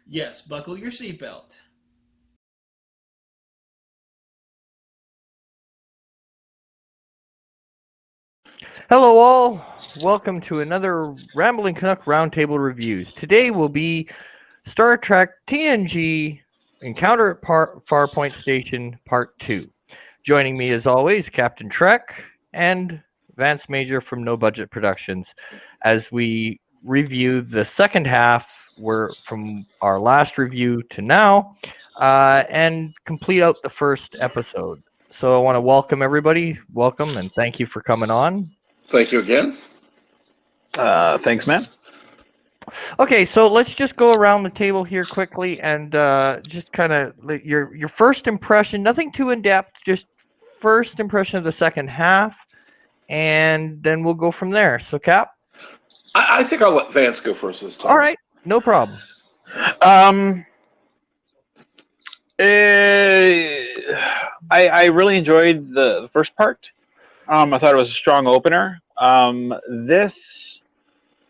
Yes, buckle your seatbelt. Hello, all. Welcome to another Rambling Canuck Roundtable Reviews. Today will be Star Trek TNG Encounter at Farpoint Station Part 2. Joining me, as always, Captain Trek and Vance Major from No Budget Productions as we review the second half from our last review to now and complete out the first episode. So I want to welcome everybody. Welcome and thank you for coming on. Thank you again. Thanks, man. Okay, so let's just go around the table here quickly and just kind of your first impression. Nothing too in depth, just first impression of the second half, and then we'll go from there. So, Cap. I think I'll let Vance go first this time. All right, no problem. I really enjoyed the first part. I thought it was a strong opener. This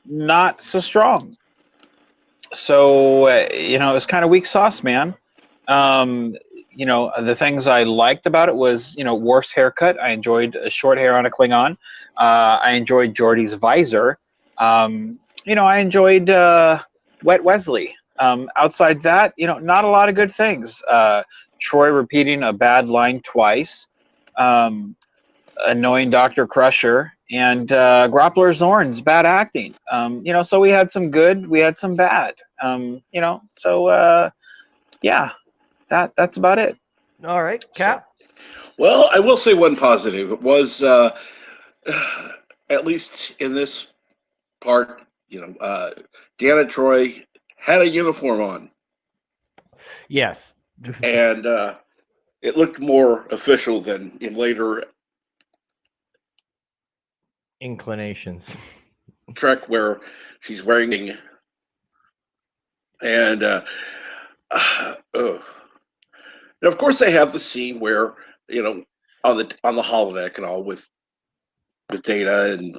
not so strong. So it was kind of weak sauce, man. The things I liked about it was Worf's haircut. I enjoyed short hair on a Klingon. I enjoyed Geordi's visor. I enjoyed Wet Wesley. Outside that, not a lot of good things. Troy repeating a bad line twice. Annoying Dr. Crusher, and Groppler Zorn's bad acting. So we had some good, we had some bad. That's about it. All right, Cap. Well, I will say one positive. It was, at least in this part, Deanna Troy had a uniform on. Yes. And it looked more official than in later inclinations. Trek where she's wearing and and of course they have the scene where on the holodeck and all with Data and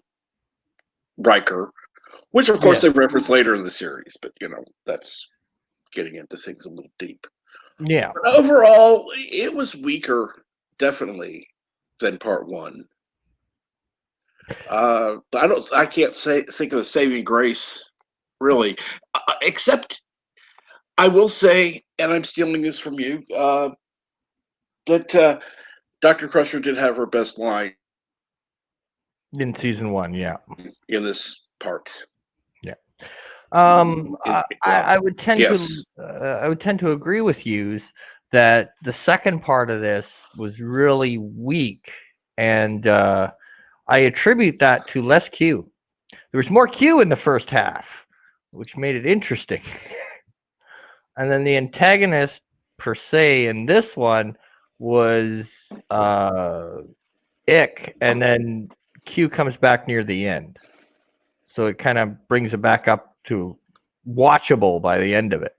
Riker, which of course they reference later in the series, but that's getting into things a little deep. Yeah. But overall, it was weaker, definitely, than part one. I can't think of a saving grace, really, except I will say, and I'm stealing this from you, that Dr. Crusher did have her best line in season one, yeah. In this part, yeah. I would tend to agree with you that the second part of this was really weak, and I attribute that to less Q. There was more Q in the first half, which made it interesting. And then the antagonist, per se, in this one was Ick, and then Q comes back near the end. So it kind of brings it back up to watchable by the end of it.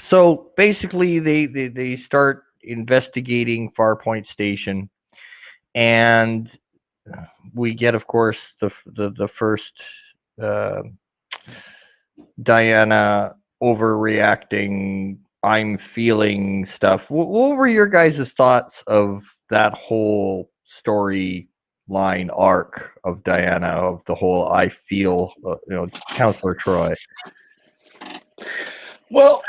So basically, they start investigating Farpoint Station. And we get, of course, the first Diana overreacting, I'm feeling stuff. What were your guys' thoughts of that whole storyline arc of Diana, of the whole I feel, Counselor Troy? Well,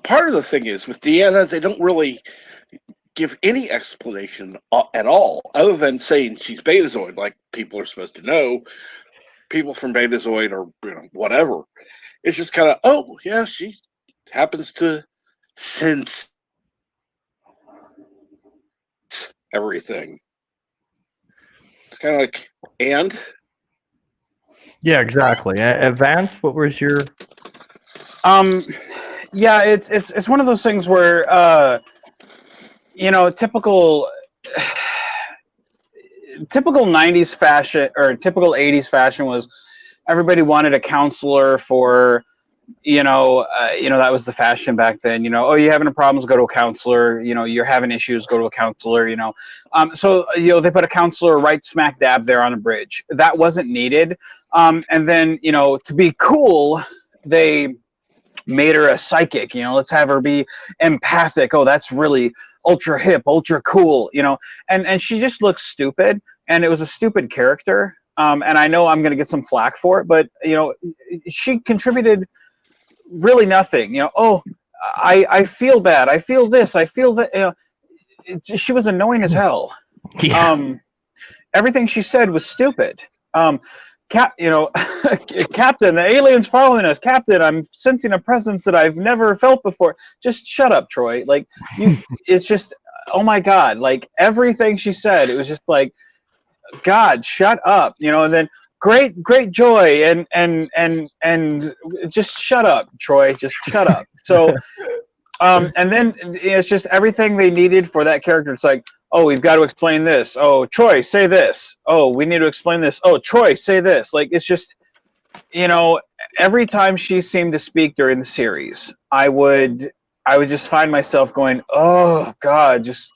part of the thing is with Deanna, they don't really give any explanation at all, other than saying she's Betazoid, like people are supposed to know. People from Betazoid or whatever. It's just kind of, oh yeah, she happens to sense everything. It's kind of like, and yeah, exactly. Vance, what was your? Yeah, it's one of those things where typical 90s fashion or typical 80s fashion was everybody wanted a counselor for that was the fashion back then. Oh, you're having problems, go to a counselor. You're having issues, go to a counselor. So they put a counselor right smack dab there on a bridge. That wasn't needed. And then to be cool, they made her a psychic. Let's have her be empathic. Oh, that's really ultra hip, ultra cool. And she just looks stupid, and it was a stupid character. And I know I'm going to get some flack for it, but she contributed really nothing. Oh, I feel bad. I feel this. I feel that. She was annoying as hell. Yeah. Everything she said was stupid. Captain, the alien's following us. Captain, I'm sensing a presence that I've never felt before. Just shut up, Troy. Like it's just, oh my God. Like everything she said, it was just like, God, shut up. And then great joy and just shut up, Troy. Just shut up. So, and then it's just everything they needed for that character. It's like, oh, we've got to explain this. Oh, Troy, say this. Oh, we need to explain this. Oh, Troy, say this. Like, it's just, every time she seemed to speak during the series, I would just find myself going, oh God, just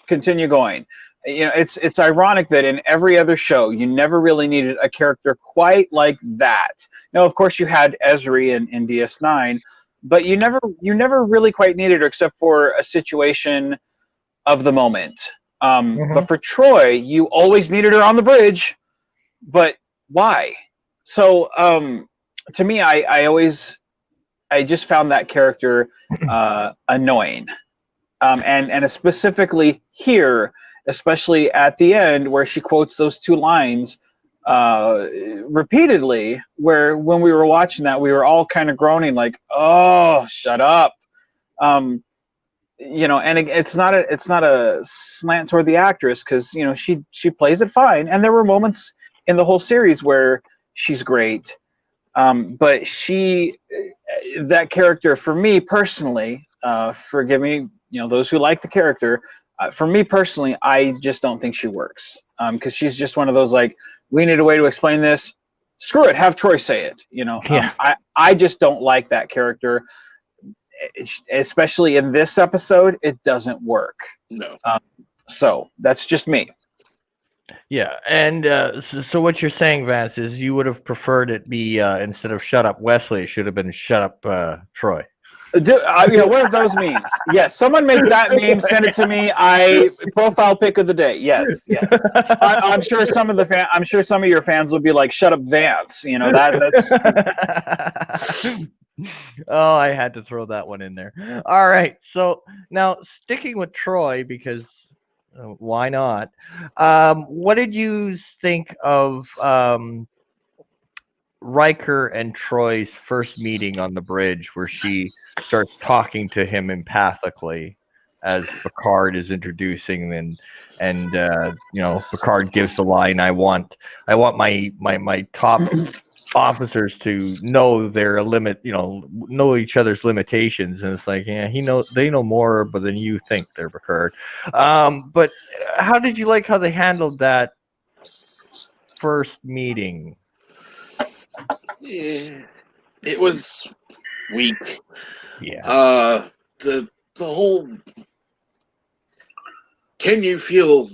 continue going. It's ironic that in every other show, you never really needed a character quite like that. Now, of course, you had Ezri in DS9, but you never really quite needed her except for a situation of the moment. But for Troy, you always needed her on the bridge, but why? So to me, I just found that character annoying, and specifically here, especially at the end where she quotes those two lines repeatedly, where when we were watching that, we were all kind of groaning like, oh, shut up. And it's not a slant toward the actress, because she plays it fine, and there were moments in the whole series where she's great, but that character, for me personally, forgive me, those who like the character, for me personally, I just don't think she works, because she's just one of those, like, we need a way to explain this, screw it, have Troy say it. I just don't like that character. Especially in this episode, it doesn't work. No. So that's just me. Yeah, and so what you're saying, Vance, is you would have preferred it be instead of "Shut Up, Wesley," it should have been "Shut Up, Troy." What are those memes? Yes, someone make that meme, send it to me. Profile pic of the day. Yes. I'm sure some of your fans will be like, "Shut up, Vance." That's. Oh, I had to throw that one in there. All right, so now sticking with Troy, because why not? What did you think of Riker and Troy's first meeting on the bridge, where she starts talking to him empathically as Picard is introducing, and Picard gives the line, I want my top officers to know their limit, know each other's limitations, and it's like, yeah, they know more, but than you think they're Picard. But how did you like how they handled that first meeting? Yeah, it was weak. Yeah. The whole. Can you still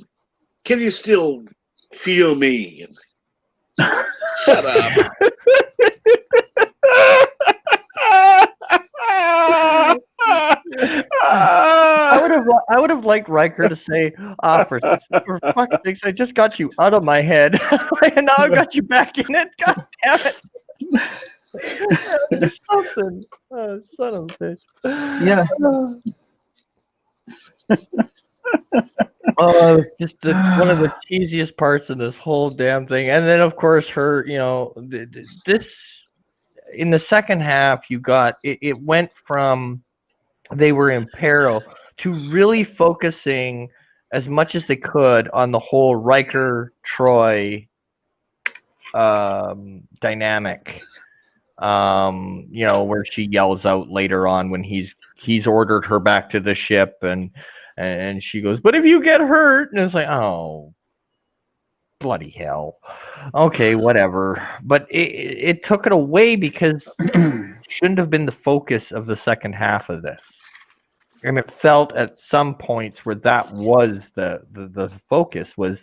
feel me? Shut up. I would have liked Riker to say, for fuck's sakes, I just got you out of my head, and now I've got you back in it. God damn it! Something, son of a bitch. Yeah. Oh, just one of the cheesiest parts of this whole damn thing. And then, of course, her, this, in the second half, you got, it went from they were in peril to really focusing as much as they could on the whole Riker-Troy dynamic. Where she yells out later on when he's ordered her back to the ship, and she goes, but if you get hurt, and it's like, oh, bloody hell. Okay, whatever. But it took it away, because it shouldn't have been the focus of the second half of this. And it felt at some points where that was the focus, was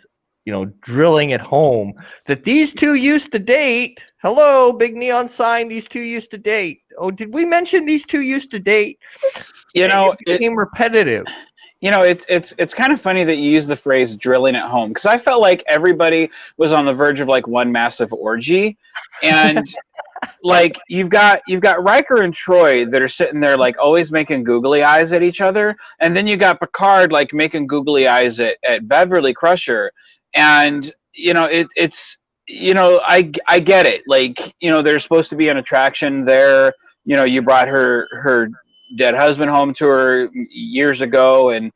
drilling it home that these two used to date. Hello, big neon sign. These two used to date. Oh, did we mention these two used to date? It became repetitive. It's kind of funny that you use the phrase "drilling at home" because I felt like everybody was on the verge of like one massive orgy, and like you've got Riker and Troy that are sitting there like always making googly eyes at each other, and then you got Picard like making googly eyes at Beverly Crusher, and it's I get it, like there's supposed to be an attraction there. You brought her dead husband home to her years ago, and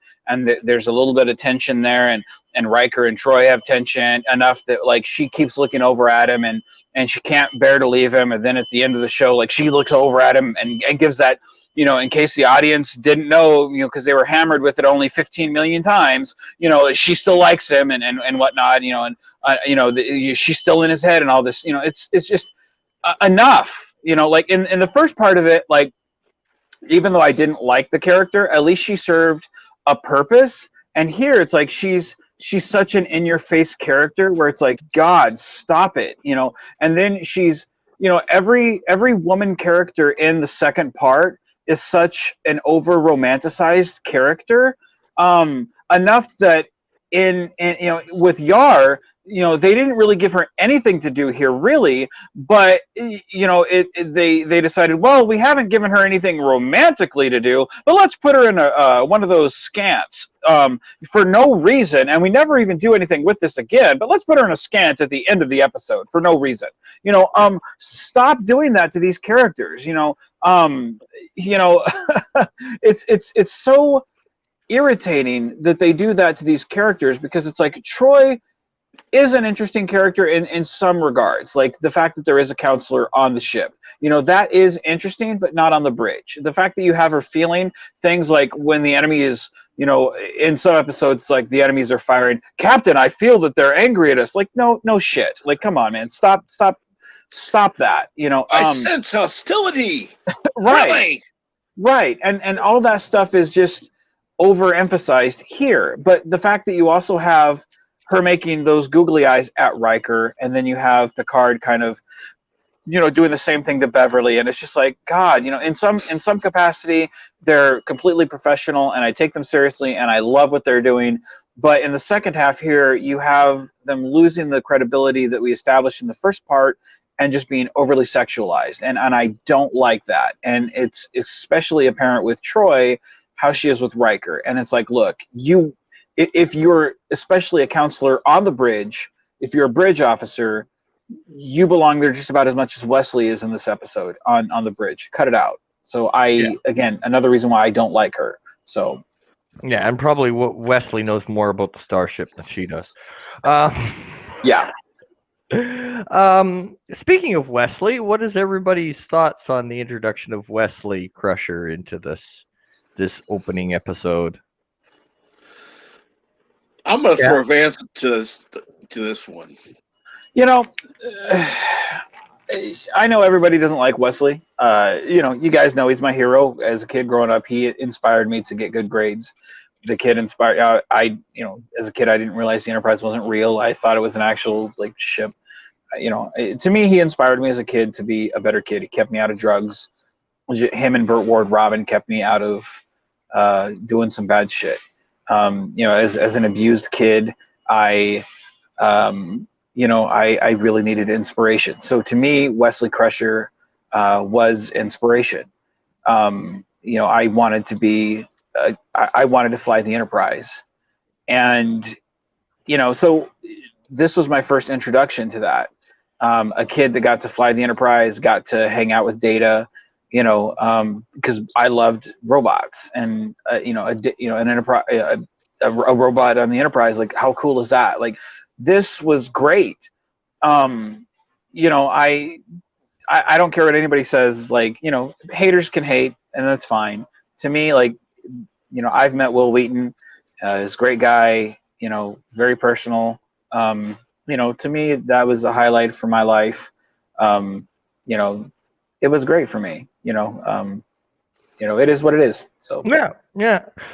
there's a little bit of tension there, and Riker and Troy have tension enough that like she keeps looking over at him, and she can't bear to leave him, and then at the end of the show like she looks over at him and gives that, in case the audience didn't know, because they were hammered with it only 15 million times, she still likes him and whatnot, she's still in his head and all this, it's just enough, like in the first part of it, like even though I didn't like the character, at least she served a purpose. And here it's like she's such an in-your-face character where it's like, God, stop it, And then she's, every woman character in the second part is such an over-romanticized character, enough that in with Yar, they didn't really give her anything to do here, really. But they decided, well, we haven't given her anything romantically to do, but let's put her in one of those scants for no reason, and we never even do anything with this again. But let's put her in a scant at the end of the episode for no reason. Stop doing that to these characters. It's so irritating that they do that to these characters, because it's like Troy is an interesting character in some regards, like the fact that there is a counselor on the ship, that is interesting, but not on the bridge. The fact that you have her feeling things like when the enemy is, in some episodes, like the enemies are firing, Captain, I feel that they're angry at us. Like, no shit. Like, come on, man, stop that. I sense hostility. Right. Really? Right. And all that stuff is just overemphasized here. But the fact that you also have her making those googly eyes at Riker, and then you have Picard kind of, doing the same thing to Beverly, and it's just like, God, in some capacity, they're completely professional, and I take them seriously, and I love what they're doing. But in the second half here, you have them losing the credibility that we established in the first part, and just being overly sexualized, and I don't like that. And it's especially apparent with Troy, how she is with Riker, and it's like, look, if you're especially a counselor on the bridge, if you're a bridge officer, you belong there just about as much as Wesley is in this episode on the bridge. Cut it out. So again, another reason why I don't like her. So yeah, and probably Wesley knows more about the starship than she does. Yeah. Speaking of Wesley, what is everybody's thoughts on the introduction of Wesley Crusher into this opening episode? I'm going to throw Vance to this one. I know everybody doesn't like Wesley. You guys know he's my hero. As a kid growing up, he inspired me to get good grades. The kid inspired. As a kid, I didn't realize the Enterprise wasn't real. I thought it was an actual like ship. To me, he inspired me as a kid to be a better kid. He kept me out of drugs. Him and Burt Ward Robin kept me out of doing some bad shit. As an abused kid, I really needed inspiration. So to me, Wesley Crusher was inspiration. I wanted to be, I wanted to fly the Enterprise, and so this was my first introduction to that. A kid that got to fly the Enterprise, got to hang out with Data, because I loved robots, and an Enterprise, a robot on the Enterprise. Like, how cool is that? Like, this was great. I don't care what anybody says. Like, haters can hate, and that's fine. To me, like, I've met Will Wheaton. He's a great guy. Very personal. To me, that was a highlight for my life. It was great for me. It is what it is. So yeah.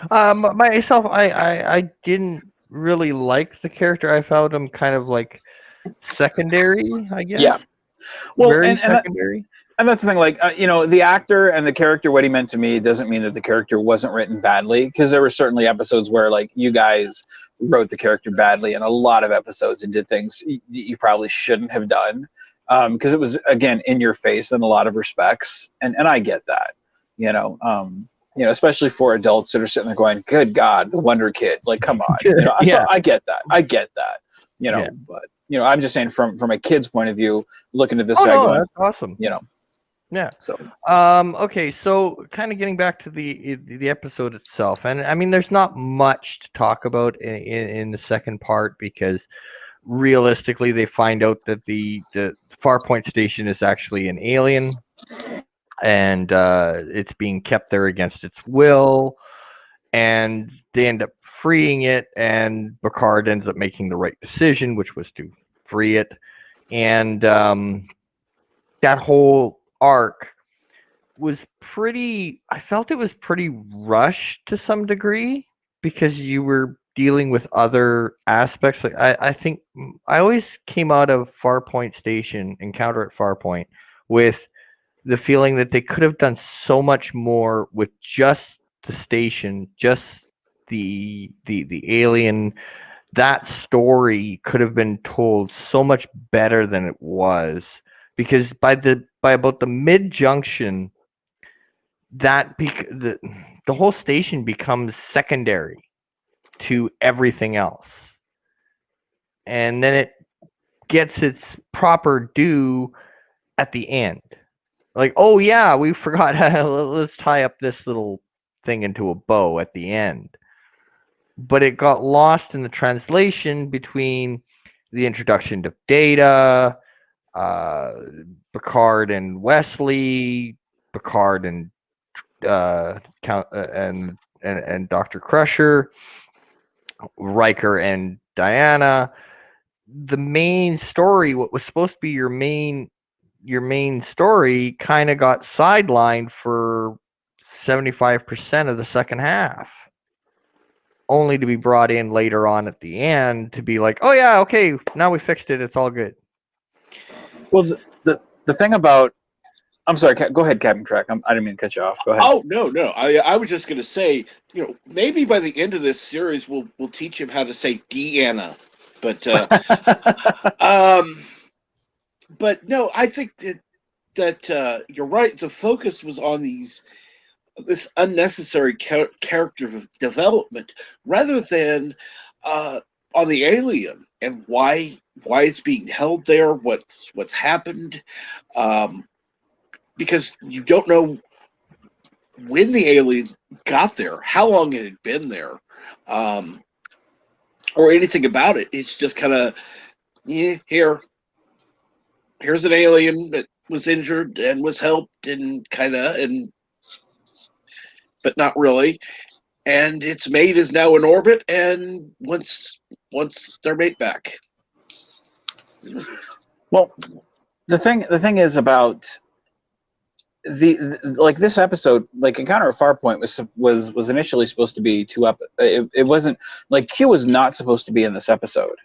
Myself, I didn't really like the character. I found him kind of like secondary, I guess. Yeah. Well, Very secondary. and that's the thing, like, the actor and the character, what he meant to me doesn't mean that the character wasn't written badly, because there were certainly episodes where, like, you guys wrote the character badly in a lot of episodes and did things you probably shouldn't have done, because it was, again, in your face in a lot of respects, and I get that, especially for adults that are sitting there going, good God, the Wonder Kid, like, come on, Yeah. So I get that, Yeah. but, I'm just saying from a kid's point of view, looking at this Oh guy no, going, that's awesome. Yeah. So Okay, so kind of getting back to the episode itself, and I mean, there's not much to talk about in the second part, because realistically, they find out that the Farpoint station is actually an alien, and it's being kept there against its will, and they end up freeing it, and Picard ends up making the right decision, which was to free it, and that whole arc was I felt it was pretty rushed to some degree, because you were dealing with other aspects. Like I think I always came out of Farpoint Station, Encounter at Farpoint, with the feeling that they could have done so much more with just the station, just the alien. That story could have been told so much better than it was, because by about the mid junction, the whole station becomes secondary to everything else, and then it gets its proper due at the end. Like, oh yeah, we forgot. Let's tie up this little thing into a bow at the end. But it got lost in the translation between the introduction of Data, Picard and Wesley, Picard and and Dr. Crusher, Riker and Diana. The main story, what was supposed to be your main story, kind of got sidelined for 75% of the second half, only to be brought in later on at the end to be like, oh yeah, okay, now we fixed it, it's all good. Well, the thing about, I'm sorry, go ahead, Captain Trek. I didn't mean to cut you off. Go ahead. Oh no. I was just going to say, maybe by the end of this series, we'll teach him how to say Deanna, but but no, I think that you're right. The focus was on this unnecessary character development, rather than on the alien and why it's being held there, what's happened, because you don't know when the aliens got there, how long it had been there, or anything about it. It's just kind of, here's an alien that was injured and was helped, and but not really. And its mate is now in orbit, and wants their mate back. Well, the thing is about like this episode, like Encounter at Farpoint was initially supposed to be it wasn't, like, Q was not supposed to be in this episode.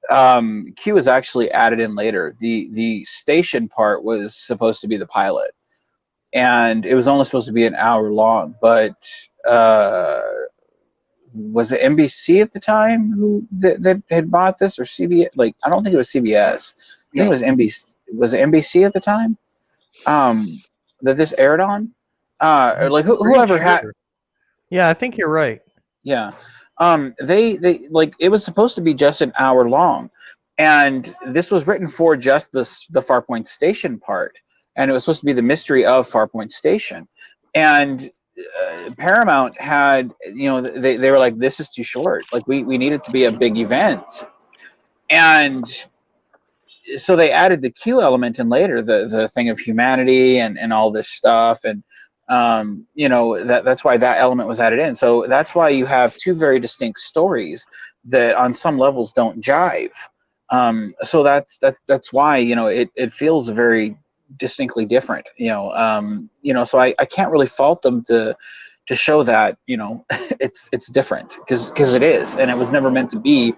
Q was actually added in later. The station part was supposed to be the pilot, and it was only supposed to be an hour long, but was it NBC at the time that had bought this, or CBS? Like, I don't think it was CBS. I think it was NBC. Was it NBC at the time that this aired on? Or like whoever had. Yeah, I think you're right. Yeah. They like, it was supposed to be just an hour long, and this was written for just the Farpoint Station part, and it was supposed to be the mystery of Farpoint Station, and Paramount had, they were like, this is too short. Like, we need it to be a big event, and so they added the Q element in later, the thing of humanity and all this stuff, and that's why that element was added in. So that's why you have two very distinct stories that on some levels don't jive. So that's why it feels very distinctly different. So I can't really fault them to to show that it's different because it is, and it was never meant to be.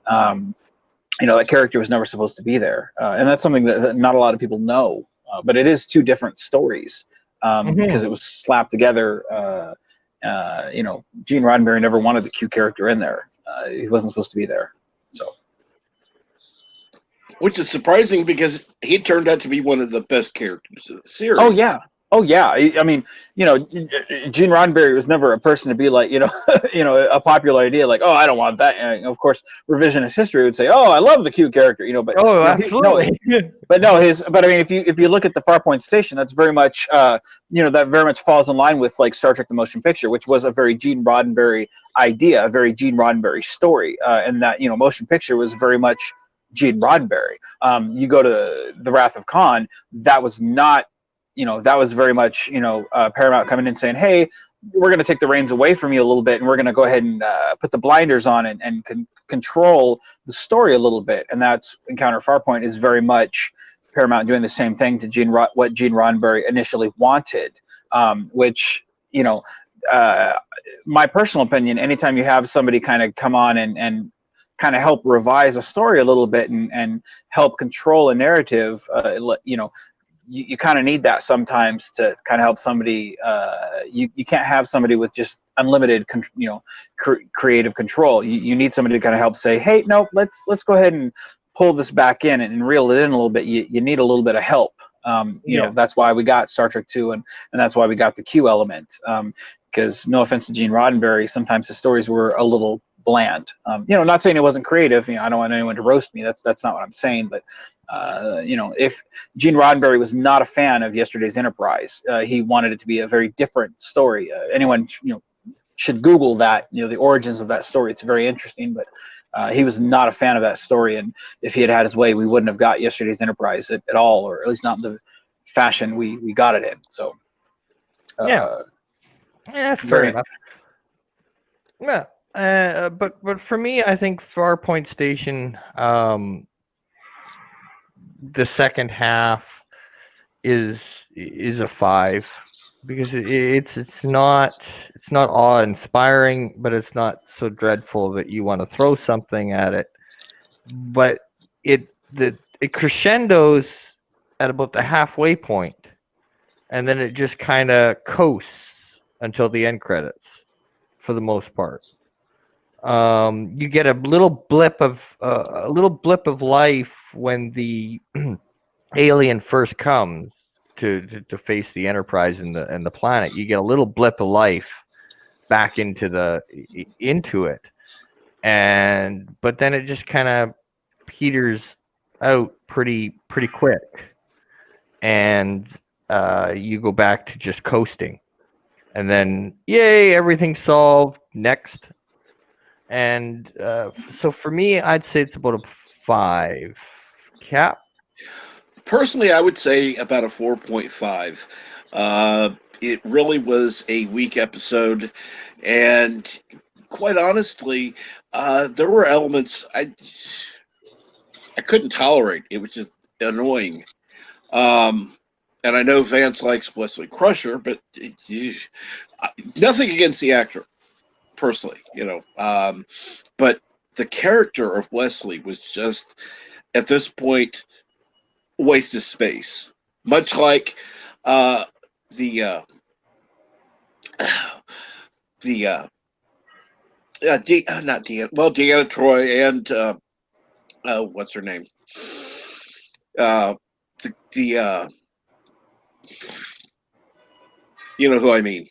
That character was never supposed to be there, and that's something that not a lot of people know. But it is two different stories because it was slapped together. Gene Roddenberry never wanted the Q character in there. He wasn't supposed to be there. So, which is surprising because he turned out to be one of the best characters of the series. oh yeah. I mean, Gene Roddenberry was never a person to be like, a popular idea like, oh, I don't want that. And of course, revisionist history would say, oh, I love the Q character, but absolutely. but I mean, if you look at the Farpoint station, that's very much, that very much falls in line with like Star Trek: The Motion Picture, which was a very Gene Roddenberry idea, a very Gene Roddenberry story, and that Motion Picture was very much Gene Roddenberry. You go to The Wrath of Khan, that was not. That was very much, Paramount coming in saying, hey, we're going to take the reins away from you a little bit, and we're going to go ahead and put the blinders on and control the story a little bit. And that's Encounter Farpoint is very much Paramount doing the same thing to what Gene Roddenberry initially wanted, which, my personal opinion, anytime you have somebody kind of come on and kind of help revise a story a little bit and help control a narrative, you kind of need that sometimes to kind of help somebody. You can't have somebody with just unlimited, creative control. You need somebody to kind of help say, hey, no, let's go ahead and pull this back in and reel it in a little bit. You need a little bit of help. That's why we got Star Trek 2 and that's why we got the Q element. Because no offense to Gene Roddenberry, sometimes the stories were a little bland. Not saying it wasn't creative. I don't want anyone to roast me. That's not what I'm saying, but. If Gene Roddenberry was not a fan of Yesterday's Enterprise, he wanted it to be a very different story. Anyone, should Google that, the origins of that story. It's very interesting, but he was not a fan of that story. And if he had had his way, we wouldn't have got Yesterday's Enterprise at all, or at least not in the fashion we got it in. So, that's fair enough. Yeah, but for me, I think Farpoint Station. The second half is a 5 because it's not awe-inspiring, but it's not so dreadful that you want to throw something at it. But it crescendos at about the halfway point, and then it just kind of coasts until the end credits, for the most part. You get a little blip of life when the alien first comes to face the Enterprise and the planet. You get a little blip of life back into it, but then it just kind of peters out pretty quick, and you go back to just coasting, and then yay, everything's solved. Next. And so for me, I'd say it's about a 5. Cap? Personally, I would say about a 4.5. It really was a weak episode, and quite honestly, there were elements I couldn't tolerate. It was just annoying. And I know Vance likes Wesley Crusher, but nothing against the actor, personally, but the character of Wesley was just, at this point, waste of space. Much like Deanna Troy and what's her name? You know who I mean.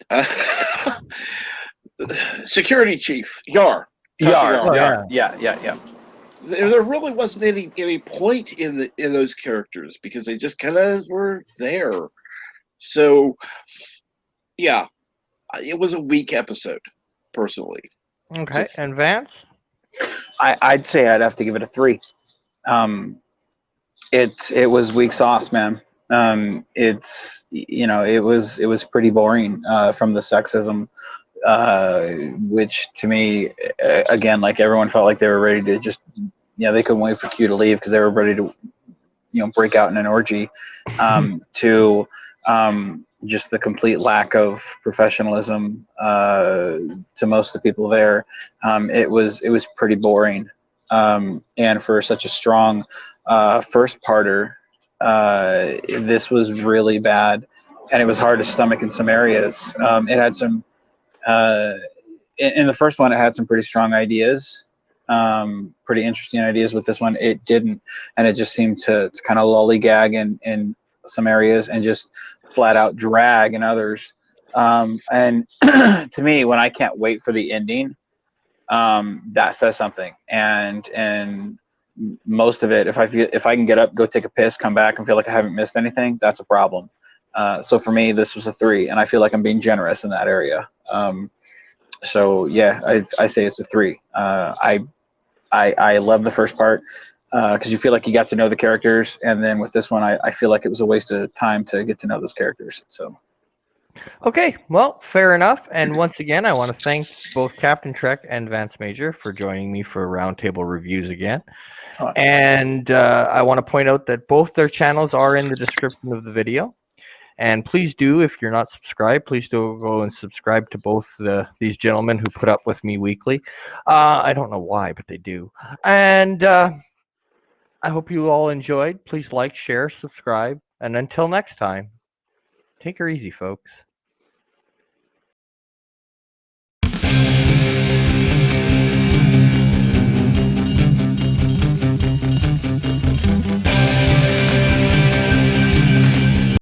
Security chief, Yar. Yeah. There really wasn't any point in those characters because they just kind of were there. So, yeah, it was a weak episode, personally. Okay, and Vance? I'd say I'd have to give it a 3. It was weak sauce, man. It was pretty boring from the sexism. Which to me, again, like everyone felt like they were ready to just, they couldn't wait for Q to leave because they were ready to, break out in an orgy. To just the complete lack of professionalism to most of the people there. It was pretty boring, and for such a strong first parter, this was really bad, and it was hard to stomach in some areas. It had some in the first one, it had some pretty strong ideas, pretty interesting ideas. With this one, it didn't, and it just seemed to kind of lollygag in some areas and just flat out drag in others. And to me, when I can't wait for the ending, that says something. And most of it, if I can get up, go take a piss, come back, and feel like I haven't missed anything, that's a problem. So for me, this was a 3, and I feel like I'm being generous in that area. So yeah, I say it's a 3. I love the first part because you feel like you got to know the characters, and then with this one, I feel like it was a waste of time to get to know those characters. So. Okay, well, fair enough. And once again, I want to thank both Captain Trek and Vance Major for joining me for roundtable reviews again. And I want to point out that both their channels are in the description of the video. And please do, if you're not subscribed, please do go and subscribe to both these gentlemen who put up with me weekly. I don't know why, but they do. And I hope you all enjoyed. Please like, share, subscribe. And until next time, take her easy, folks.